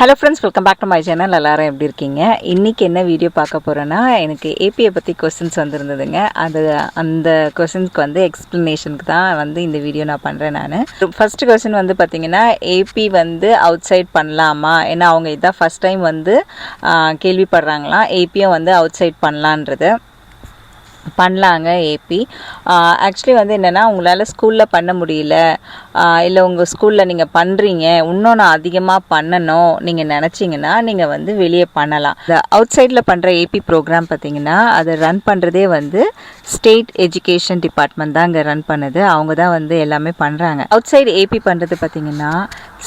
Hello friends, welcome back to my channel. எல்லாரும் எப்படி இருக்கீங்க? இன்றைக்கி என்ன வீடியோ பார்க்க போகிறேன்னா, எனக்கு ஏபியை பற்றி கொஸ்டின்ஸ் வந்திருந்ததுங்க. அந்த கொஸ்டின்ஸ்க்கு வந்து எக்ஸ்ப்ளனேஷனுக்கு தான் வந்து இந்த வீடியோ நான் பண்ணுறேன். ஃபஸ்ட்டு கொஸ்டின் வந்து பார்த்திங்கன்னா, ஏபி வந்து அவுட் சைட் பண்ணலாமா? ஏன்னா அவங்க இதான் ஃபஸ்ட் டைம் வந்து கேள்விப்படுறாங்களாம், ஏபியும் வந்து அவுட் சைட் பண்ணலான்றது. பண்ணலாங்க ஏபி. ஆக்சுவலி வந்து என்னென்னா, உங்களால் ஸ்கூலில் பண்ண முடியல, இல்லை உங்கள் ஸ்கூலில் நீங்கள் பண்ணுறீங்க, இன்னொன்று அதிகமாக பண்ணணும் நீங்கள் நினச்சிங்கன்னா நீங்கள் வந்து வெளியே பண்ணலாம். இந்த அவுட் சைடில் பண்ணுற ஏபி ப்ரோக்ராம் பார்த்திங்கன்னா, அதை ரன் பண்ணுறதே வந்து ஸ்டேட் எஜுகேஷன் டிபார்ட்மெண்ட் தான் இங்கே ரன் பண்ணுது. அவங்க தான் வந்து எல்லாமே பண்ணுறாங்க. அவுட் சைடு ஏபி பண்ணுறது பார்த்திங்கன்னா,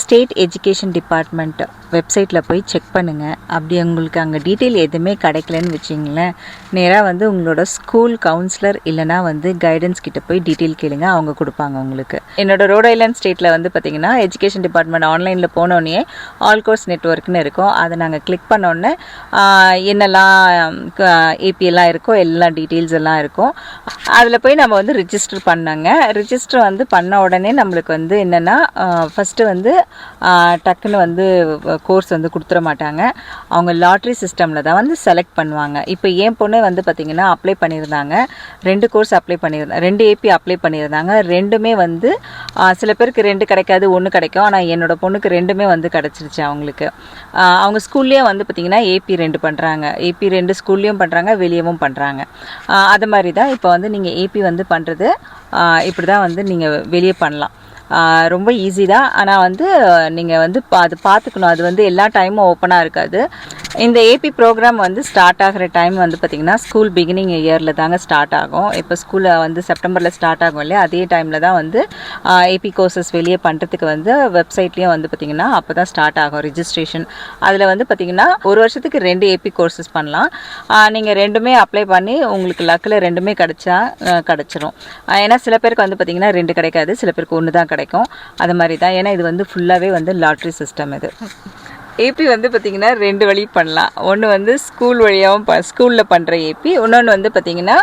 ஸ்டேட் எஜுகேஷன் டிபார்ட்மெண்ட் வெப்சைட்டில் போய் செக் பண்ணுங்கள். அப்படி உங்களுக்கு அங்கே டீட்டெயில் எதுவுமே கிடைக்கலன்னு வச்சிங்களேன், நேராக வந்து உங்களோட ஸ்கூல் கவுன்சிலர் இல்லைனா வந்து கைடன்ஸ் கிட்ட போய் டீட்டெயில் கேளுங்க, அவங்க கொடுப்பாங்க உங்களுக்கு. என்னோட ரோட் ஐலாண்ட் ஸ்டேட்டில் வந்து பார்த்திங்கன்னா, எஜுகேஷன் டிபார்ட்மெண்ட் ஆன்லைனில் போனோடனே ஆல் கோர்ஸ் நெட்ஒர்க்னு இருக்கும். அதை நாங்கள் கிளிக் பண்ணோடனே என்னெல்லாம் ஏபிஎல்லாம் இருக்கோ எல்லா டீட்டெயில்ஸ் எல்லாம் இருக்கும். அதில் போய் நம்ம வந்து ரிஜிஸ்டர் பண்ணாங்க. ரிஜிஸ்டர் வந்து பண்ண உடனே நம்மளுக்கு வந்து என்னென்னா, ஃபஸ்ட்டு வந்து டக்குன்னு வந்து கோர்ஸ் வந்து கொடுத்துட மாட்டாங்க. அவங்க லாட்ரி சிஸ்டமில் தான் வந்து செலக்ட் பண்ணுவாங்க. இப்போ என் பொண்ணு வந்து பார்த்திங்கன்னா அப்ளை பண்ணியிருந்தாங்க, 2 கோர்ஸ் அப்ளை பண்ணியிருந்தாங்க, 2 ஏபி அப்ளை பண்ணியிருந்தாங்க. ரெண்டுமே வந்து சில பேருக்கு 2 கிடைக்காது, 1 கிடைக்கும். ஆனால் என்னோடய பொண்ணுக்கு 2மே வந்து கிடச்சிருச்சு அவங்களுக்கு. அவங்க ஸ்கூல்லேயும் வந்து பார்த்திங்கன்னா ஏபி 2 பண்ணுறாங்க, ஏபி 2 ஸ்கூல்லேயும் பண்ணுறாங்க, வெளியவும் பண்ணுறாங்க. அது மாதிரி தான் இப்போ வந்து நீங்கள் ஏபி வந்து பண்ணுறது இப்படி தான் வந்து நீங்கள் வெளியே பண்ணலாம். ரொம்ப ஈஸி தான். ஆனால் வந்து நீங்கள் வந்து அது பார்த்துக்கணும், அது வந்து எல்லா டைமும் ஓப்பனாக இருக்காது. இந்த ஏபி ப்ரோக்ராம் வந்து ஸ்டார்ட் ஆகிற டைம் வந்து பார்த்திங்கன்னா, ஸ்கூல் பிகினிங் இயரில் தாங்க ஸ்டார்ட் ஆகும். இப்போ ஸ்கூலில் வந்து செப்டம்பரில் ஸ்டார்ட் ஆகும் இல்லையா, அதே டைமில் தான் வந்து ஏபி கோர்சஸ் வெளியே பண்ணுறதுக்கு வந்து வெப்சைட்லேயும் வந்து பார்த்திங்கன்னா அப்போ தான் ஸ்டார்ட் ஆகும் ரிஜிஸ்ட்ரேஷன். அதில் வந்து பார்த்திங்கன்னா ஒரு வருஷத்துக்கு 2 ஏபி கோர்சஸ் பண்ணலாம். நீங்கள் 2மே அப்ளை பண்ணி உங்களுக்கு லக்கில் 2மே கிடச்சிரும். ஏன்னா சில பேருக்கு வந்து பார்த்திங்கன்னா 2 கிடைக்காது, சில பேருக்கு 1 தான் கிடைக்கும். அது மாதிரி தான். ஏன்னா இது வந்து ஃபுல்லாகவே வந்து லாட்ரி சிஸ்டம். இது ஏபி வந்து பார்த்திங்கன்னா 2 வழி பண்ணலாம். ஒன்று வந்து ஸ்கூல் வழியாகவும் ஸ்கூலில் பண்ணுற ஏபி, இன்னொன்று வந்து பார்த்திங்கன்னா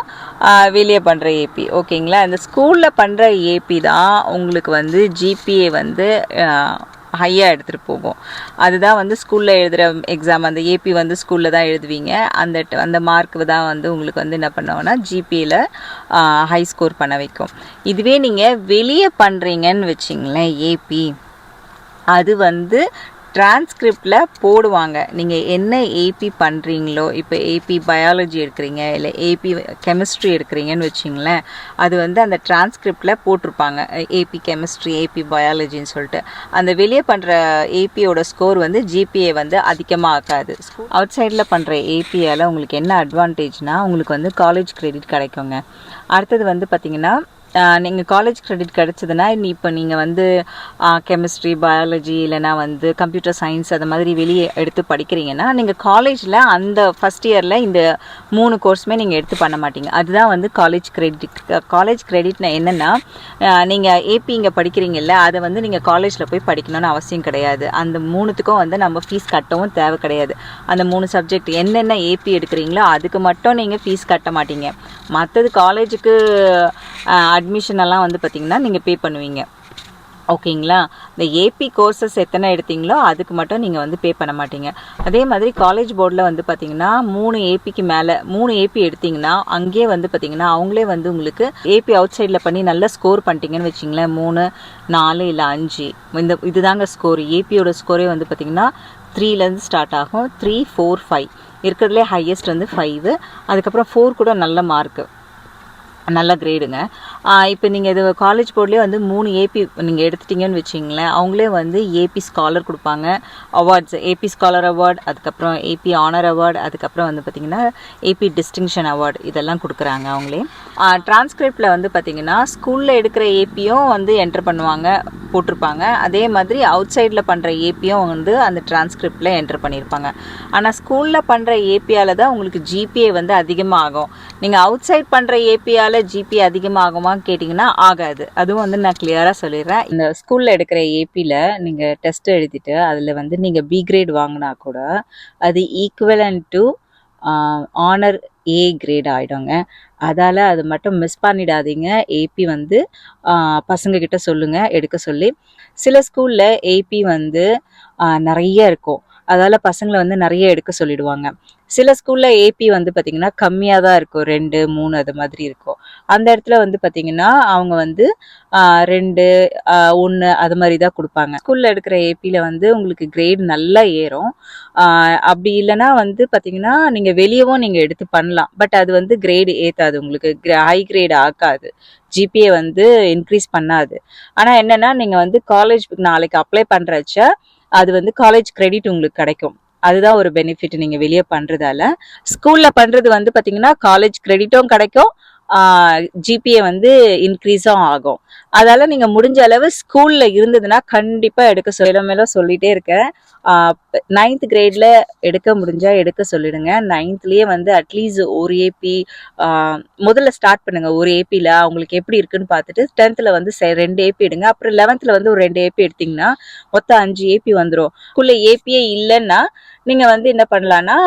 வெளியே பண்ணுற ஏபி. ஓகேங்களா? இந்த ஸ்கூலில் பண்ணுற ஏபி தான் உங்களுக்கு வந்து ஜிபிஏ வந்து ஹையாக எடுத்துகிட்டு போகும். அதுதான் வந்து ஸ்கூலில் எழுதுகிற எக்ஸாம். அந்த ஏபி வந்து ஸ்கூலில் தான் எழுதுவீங்க. அந்த மார்க்கு தான் வந்து உங்களுக்கு வந்து என்ன பண்ணுவோன்னா ஜிபிஏல ஹை ஸ்கோர் பண்ண வைக்கும். இதுவே நீங்கள் வெளியே பண்ணுறீங்கன்னு வச்சிங்களேன் ஏபி, அது வந்து டிரான்ஸ்கிரிப்டில் போடுவாங்க. நீங்கள் என்ன ஏபி பண்ணுறீங்களோ, இப்போ ஏபி பயாலஜி எடுக்கிறீங்க இல்லை ஏபி கெமிஸ்ட்ரி எடுக்கிறீங்கன்னு வச்சிங்களேன், அது வந்து அந்த டிரான்ஸ்கிரிப்டில் போட்டிருப்பாங்க, ஏபி கெமிஸ்ட்ரி ஏபி பயாலஜின்னு சொல்லிட்டு. அந்த வெளியே பண்ணுற ஏபியோட ஸ்கோர் வந்து ஜிபிஏ வந்து அதிகமாக ஆகாது. அவுட் சைடில் பண்ணுற ஏபியால் உங்களுக்கு என்ன அட்வான்டேஜ்னால், உங்களுக்கு வந்து காலேஜ் கிரெடிட் கிடைக்குங்க. அடுத்தது வந்து பார்த்திங்கன்னா, நீங்கள் காலேஜ் கிரெடிட் கிடச்சதுன்னா, இப்போ நீங்கள் வந்து கெமிஸ்ட்ரி பயாலஜி இல்லைனா வந்து கம்ப்யூட்டர் சயின்ஸ் அது மாதிரி வெளியே எடுத்து படிக்கிறீங்கன்னா, நீங்கள் காலேஜில் அந்த ஃபஸ்ட் இயரில் இந்த 3 கோர்ஸுமே நீங்கள் எடுத்து பண்ண மாட்டீங்க. அதுதான் வந்து காலேஜ் கிரெடிட். காலேஜ் கிரெடிட்னா என்னென்னா, நீங்கள் ஏபி இங்கே படிக்கிறீங்கல்ல, அதை வந்து நீங்கள் காலேஜில் போய் படிக்கணும்னு அவசியம் கிடையாது. அந்த 3த்துக்கும் வந்து நம்ம ஃபீஸ் கட்டவும் தேவை கிடையாது. அந்த 3 சப்ஜெக்ட் என்னென்ன ஏபி எடுக்கிறீங்களோ அதுக்கு மட்டும் நீங்கள் ஃபீஸ் கட்ட மாட்டீங்க. மற்றது காலேஜுக்கு அட்மிஷன் எல்லாம் வந்து பார்த்திங்கன்னா நீங்கள் பே பண்ணுவீங்க. ஓகேங்களா? இந்த ஏபி கோர்சஸ் எத்தனை எடுத்தீங்களோ அதுக்கு மட்டும் நீங்கள் வந்து பே பண்ண மாட்டீங்க. அதே மாதிரி காலேஜ் போர்டில் வந்து பார்த்திங்கன்னா 3 ஏபிக்கு மேலே 3 ஏபி எடுத்திங்கன்னா அங்கேயே வந்து பார்த்திங்கன்னா அவங்களே வந்து உங்களுக்கு ஏபி அவுட் சைடில் பண்ணி நல்லா ஸ்கோர் பண்ணிட்டீங்கன்னு வச்சிங்களேன், 3, 4 இல்லை 5 இதுதாங்க ஸ்கோர். ஏபியோட ஸ்கோரே வந்து பார்த்திங்கன்னா 3லேருந்து ஸ்டார்ட் ஆகும். 3, 4, 5 இருக்கிறதுலே ஹையஸ்ட் வந்து 5. அதுக்கப்புறம் 4 கூட நல்ல மார்க்கு, நல்ல கிரேடுங்க. இப்போ நீங்கள் இது காலேஜ் போர்ட்லேயே வந்து 3 ஏபி நீங்கள் எடுத்துட்டிங்கன்னு வச்சிங்களேன், அவங்களே வந்து ஏபி ஸ்காலர் கொடுப்பாங்க, அவார்ட்ஸ், ஏபி ஸ்காலர் அவார்டு, அதுக்கப்புறம் ஏபி ஆனர் அவார்டு, அதுக்கப்புறம் வந்து பார்த்திங்கன்னா ஏபி டிஸ்டிங்ஷன் அவார்டு, இதெல்லாம் கொடுக்குறாங்க அவங்களே. டிரான்ஸ்கிரிப்டில் வந்து பார்த்திங்கன்னா ஸ்கூலில் எடுக்கிற ஏபியும் வந்து என்டர் பண்ணுவாங்க, போட்டிருப்பாங்க. அதே மாதிரி அவுட் சைடில் பண்ணுற ஏபியும் வந்து அந்த டிரான்ஸ்கிரிப்டில் என்டர் பண்ணியிருப்பாங்க. ஆனால் ஸ்கூலில் பண்ணுற ஏபியால் தான் உங்களுக்கு ஜிபிஏ வந்து அதிகமாக ஆகும். நீங்கள் அவுட் சைட் பண்ணுற ஏபியால் ஜிபி அதிகமாகுமா கேட்டிங்கன்னா ஆகாது. அதுவும் வந்து நான் கிளியராக சொல்லிடுறேன். இந்த ஸ்கூலில் எடுக்கிற ஏபியில் நீங்கள் டெஸ்ட் எழுதிட்டு அதில் வந்து நீங்கள் பி கிரேட் வாங்கினா கூட அது equivalent to honour A grade ஆகிடுங்க. அதால் அது மட்டும் மிஸ் பண்ணிடாதீங்க. ஏபி வந்து பசங்கக்கிட்ட சொல்லுங்கள் எடுக்க சொல்லி. சில ஸ்கூலில் ஏபி வந்து நிறைய இருக்கும். அதால் பசங்களை வந்து நிறைய எடுக்க சொல்லிடுவாங்க. சில ஸ்கூலில் ஏபி வந்து பார்த்திங்கன்னா கம்மியாக தான் இருக்கும், 2, 3 அது மாதிரி இருக்கும். அந்த இடத்துல வந்து பார்த்திங்கன்னா அவங்க வந்து 2, 1 அது மாதிரி தான் கொடுப்பாங்க. ஸ்கூலில் எடுக்கிற ஏபியில் வந்து உங்களுக்கு கிரேட் நல்லா ஏறும். அப்படி இல்லைன்னா வந்து பார்த்திங்கன்னா நீங்கள் வெளியவும் நீங்கள் எடுத்து பண்ணலாம். பட் அது வந்து கிரேடு ஏற்றாது, உங்களுக்கு ஹை கிரேட் ஆக்காது, ஜிபிஏ வந்து இன்க்ரீஸ் பண்ணாது. ஆனால் என்னென்னா நீங்கள் வந்து காலேஜ் நாளைக்கு அப்ளை பண்ணுறச்ச அது வந்து காலேஜ் கிரெடிட் உங்களுக்கு கிடைக்கும். அதுதான் ஒரு பெனிஃபிட் நீங்கள் வெளியே பண்ணுறதால. ஸ்கூலில் பண்ணுறது வந்து பார்த்தீங்கன்னா காலேஜ் கிரெடிட்டும் கிடைக்கும், ஜிபிஏ வந்து இன்க்ரீஸும் ஆகும். அதால் நீங்கள் முடிஞ்ச அளவு ஸ்கூலில் இருந்ததுன்னா கண்டிப்பாக எடுக்க மேலும் சொல்லிகிட்டே இருக்கேன். 9th கிரேடில் எடுக்க முடிஞ்சால் எடுக்க சொல்லிடுங்க. 9thலேயே வந்து அட்லீஸ்ட் ஒரு ஏபி முதல்ல ஸ்டார்ட் பண்ணுங்கள். ஒரு ஏபியில் உங்களுக்கு எப்படி இருக்குன்னு பார்த்துட்டு 10th வந்து 2 ஏபி எடுங்க. அப்புறம் 11th வந்து ஒரு 2 ஏபி எடுத்திங்கன்னா மொத்தம் 5 ஏபி வந்துடும். ஸ்கூலில் ஏபியே இல்லைன்னா நீங்கள் வந்து என்ன பண்ணலான்னா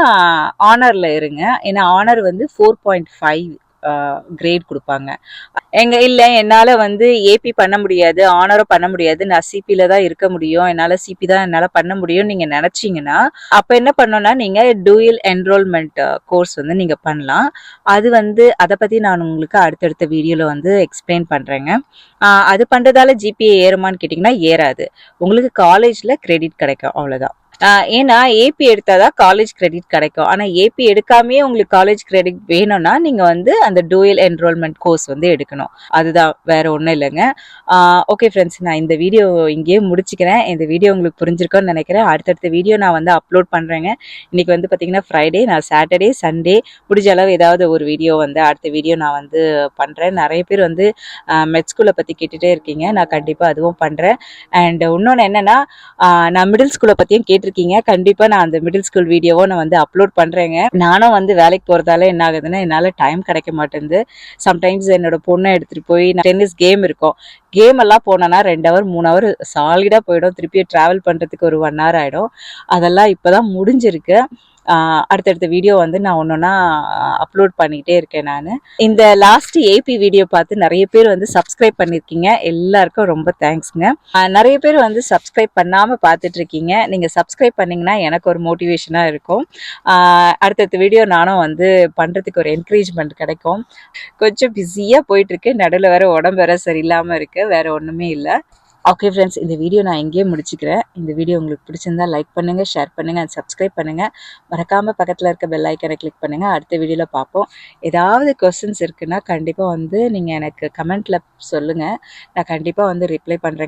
ஆனரில் இருங்க. ஏன்னா ஆனர் வந்து 4.5 கிரேட் கொடுப்பாங்க. இல்லை என்னால் வந்து ஏபி பண்ண முடியாது, ஆனரும் பண்ண முடியாது, நான் சிபியில் தான் இருக்க முடியும், என்னால் பண்ண முடியும்னு நீங்கள் நினச்சிங்கன்னா அப்போ என்ன பண்ணோன்னா நீங்கள் டூயல் என்ரோல்மெண்ட் கோர்ஸ் வந்து நீங்கள் பண்ணலாம். அது வந்து அதை பற்றி நான் உங்களுக்கு அடுத்தடுத்த வீடியோவில் வந்து எக்ஸ்பிளைன் பண்ணுறேங்க. அது பண்ணுறதால ஜிபிஏ ஏறுமான்னு கேட்டிங்கன்னா ஏறாது, உங்களுக்கு காலேஜில் கிரெடிட் கிடைக்கும், அவ்வளோதான். ஏன்னா ஏபி எடுத்தாதான் காலேஜ் கிரெடிட் கிடைக்கும். ஆனால் ஏபி எடுக்காமே உங்களுக்கு காலேஜ் கிரெடிட் வேணும்னா நீங்கள் வந்து அந்த டூயல் என்ரோல்மெண்ட் கோர்ஸ் வந்து எடுக்கணும். அதுதான், வேற ஒன்றும் இல்லைங்க. ஓகே ஃப்ரெண்ட்ஸ், நான் இந்த வீடியோ இங்கேயே முடிச்சுக்கிறேன். இந்த வீடியோ உங்களுக்கு புரிஞ்சிருக்கோன்னு நினைக்கிறேன். அடுத்தடுத்த வீடியோ நான் வந்து அப்லோட் பண்ணுறேங்க. இன்றைக்கி வந்து பார்த்திங்கன்னா ஃப்ரைடே, நான் சாட்டர்டே சண்டே முடிஞ்ச அளவு ஏதாவது ஒரு வீடியோ வந்து அடுத்த வீடியோ நான் வந்து பண்ணுறேன். நிறைய பேர் வந்து மெட் ஸ்கூலை பற்றி கேட்டுகிட்டே இருக்கீங்க, நான் கண்டிப்பாக அதுவும் பண்ணுறேன். அண்ட் இன்னொன்று என்னென்னா நான் மிடில் ஸ்கூலை பற்றியும் கேட்டிருக்கீங்க. கண்டிப்பாக நான் அந்த மிடில் ஸ்கூல் வீடியோவை நான் வந்து அப்லோட் பண்ணுறேங்க. நானும் வந்து வேலைக்கு போகிறதால என்ன ஆகுதுன்னா என்னால் டைம் கிடைக்க மாட்டேங்குது. சம்டைம்ஸ் என்னோட பொண்ணை எடுத்துகிட்டு போய் டென்னிஸ் கேம் இருக்கும், கேம் எல்லாம் போனோன்னா 2 hour 3 hour சாலிடாக போயிடும். திருப்பி ட்ராவல் பண்ணுறதுக்கு ஒரு 1 hour ஆகிடும். அதெல்லாம் இப்போ தான் முடிஞ்சிருக்கு. அடுத்தடுத்த வீடியோ வந்து நான் ஒன்றொன்னா அப்லோட் பண்ணிக்கிட்டே இருக்கேன். நான் இந்த லாஸ்ட் ஏபி வீடியோ பார்த்து நிறைய பேர் வந்து சப்ஸ்கிரைப் பண்ணியிருக்கீங்க, எல்லாருக்கும் ரொம்ப தேங்க்ஸுங்க. நிறைய பேர் வந்து சப்ஸ்கிரைப் பண்ணாமல் பார்த்துட்ருக்கீங்க. நீங்கள் சப்ஸ்கிரைப் பண்ணிங்கன்னா எனக்கு ஒரு மோட்டிவேஷனாக இருக்கும். அடுத்தடுத்த வீடியோ நானும் வந்து பண்ணுறதுக்கு ஒரு என்கரேஜ்மெண்ட் கிடைக்கும். கொஞ்சம் பிஸியாக போயிட்டுருக்கு, நடுவில் வேறு உடம்பு வேறு சரியில்லாமல் இருக்குது, வேறு ஒன்றுமே இல்லை. ஓகே ஃப்ரெண்ட்ஸ், இந்த வீடியோ நான் எங்கேயே முடிச்சுக்கிறேன். இந்த வீடியோ உங்களுக்கு பிடிச்சிருந்தா லைக் பண்ணுங்கள், ஷேர் பண்ணுங்கள் அண்ட் சப்ஸ்கிரைப் பண்ணுங்கள். மறக்காமல் பக்கத்தில் இருக்க பெல் ஐக்கனை கிளிக் பண்ணுங்கள். அடுத்த வீடியோவில் பார்ப்போம். ஏதாவது கொஸ்டின்ஸ் இருக்குன்னா கண்டிப்பாக வந்து நீங்கள் எனக்கு கமெண்ட்டில் சொல்லுங்கள், நான் கண்டிப்பாக வந்து ரிப்ளை பண்ணுறேங்க.